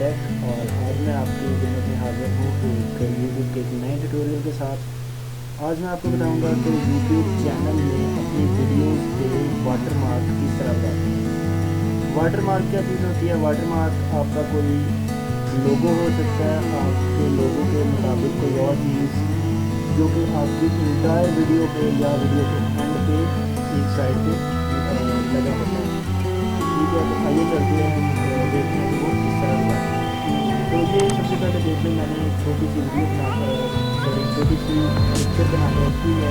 Back और आज मैं आपकी खिदमत में हाजिर हूँ एक यूट्यूब के एक नए ट्यूटोरियल के साथ। आज मैं आपको बताऊंगा कि यूट्यूब चैनल में अपनी वीडियोस पे वाटरमार्क किस तरह लगाते हैं। वाटरमार्क क्या चीज़ होती है? वाटरमार्क आपका कोई लोगो हो सकता है, आपके लोगो के मुताबिक कोई और चीज़ जो कि आपकी इंटायर वीडियो पे या वीडियो के एंड पे एक साइड पे लगा होता है। ठीक है, तो आइए चलते हैं, हम देखते हैं कि वो किस तरह लगाते हैं। तो ये सबसे पहले देख लें, मैंने एक छोटी सी वीडियो बनाकर छोटी सी पिक्चर बनाकर रखी है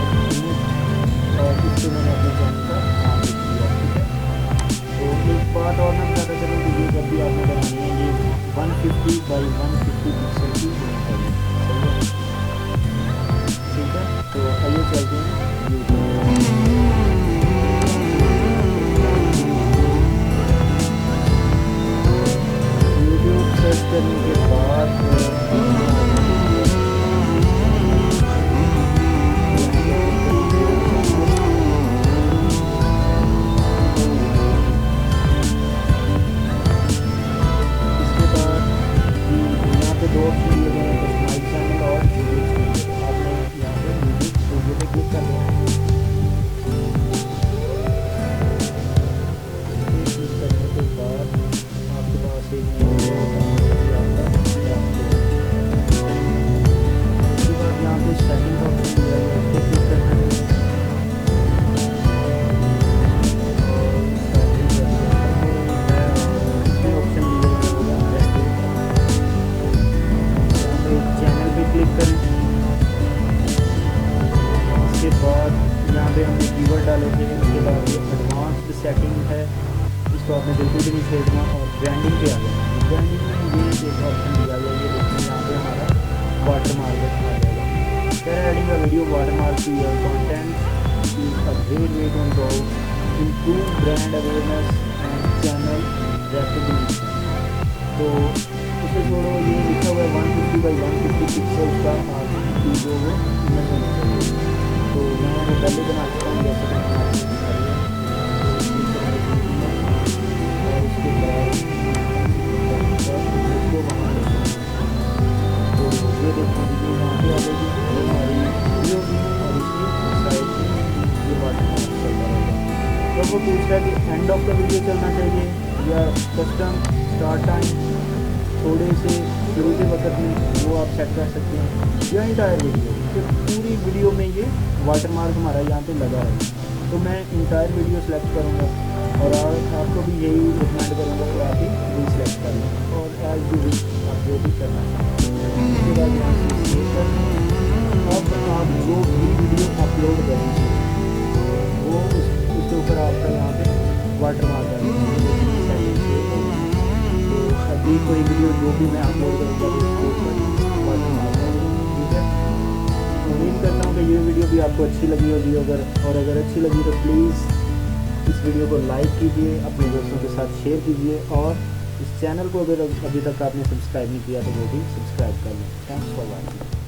और इससे मैंने अपने चैनल का नाम लिख दिया। ठीक है, तो एक बात और मैं बताता चलूँ कि ये जब भी आपने बनानी है ये 150 बाई 150 पिक्सल की होनी चाहिए। ठीक है, तो आइए चलते हैं यूट्यूब। सर्च करने के बाद इसके बाद यहाँ पे दो ऑप्शन दिए गए हैं, माई चैनल और यूट्यूब स्टूडियो। आपने यहाँ पे यूट्यूब स्टूडियो पे क्लिक कर देना है। क्लिक करने के बाद आपके पास एक सेटिंग ऑप्शन दिया है, उस पर क्लिक करना है। इसमें ऑप्शन दिया है चैनल पे क्लिक करें। इसके बाद यहाँ पे हमने कीवर्ड डाले थे। उसके बाद ये एडवांस्ड सेटिंग है, इसको आपने बिल्कुल भी नहीं छेड़ना और ब्रांडिंग पे आ गया। ब्रांडिंग में ये एक ऑप्शन दिया गया, ये देखिए यहाँ पे हमारा वाटरमार्क आ जाएगा। Adding a video watermark to your content is a great way to improve brand awareness and channel recognition. तो उसे छोड़ो, ये लिखा हुआ है 150 बाई 150 पिक्सल का आपकी जो वो इमेज होना चाहिए। तो मैं पहले बना चुका हूँ, जैसे कि मैंने आपको दिखाया और उसके बाद उसको वहाँ तो ये देखो यहाँ पे आ जाएगी हमारी वीडियो भी और इसकी साइड में ये वाटरमार्क चलता रहेगा। तो वो पूछ रहा है कि एंड ऑफ द वीडियो चलना चाहिए या कस्टम स्टार्ट टाइम थोड़े से शुरू के वक्त में, वो आप सेट कर सकते हैं, या इंटायर वीडियो। तो पूरी वीडियो में ये वाटरमार्क हमारा यहाँ पे लगा है। तो मैं इंटायर वीडियो सेलेक्ट करूँगा और आपको भी यही रिकमेंड करूँगा कि आप ही सेलेक्ट कर लें और एज यू विश आप जो भी करना चाहें। उसके बाद यहाँ से सेव करना। अब आप जो भी वीडियो अपलोड करेंगे वो उसके ऊपर आपका यहाँ पे वाटरमार्क आ जाएगा। तो अभी कोई वीडियो जो भी मैं अपलोड करूँगा उसके ऊपर वाटरमार्क आ जाएगा। ठीक है, उम्मीद करता हूँ कि ये वीडियो भी आपको अच्छी लगी होगी। अगर अच्छी लगी तो प्लीज़ इस वीडियो को लाइक कीजिए, अपने दोस्तों के साथ शेयर कीजिए और इस चैनल को अगर अभी तक आपने सब्सक्राइब नहीं किया तो वो भी सब्सक्राइब कर लें। Thanks for watching.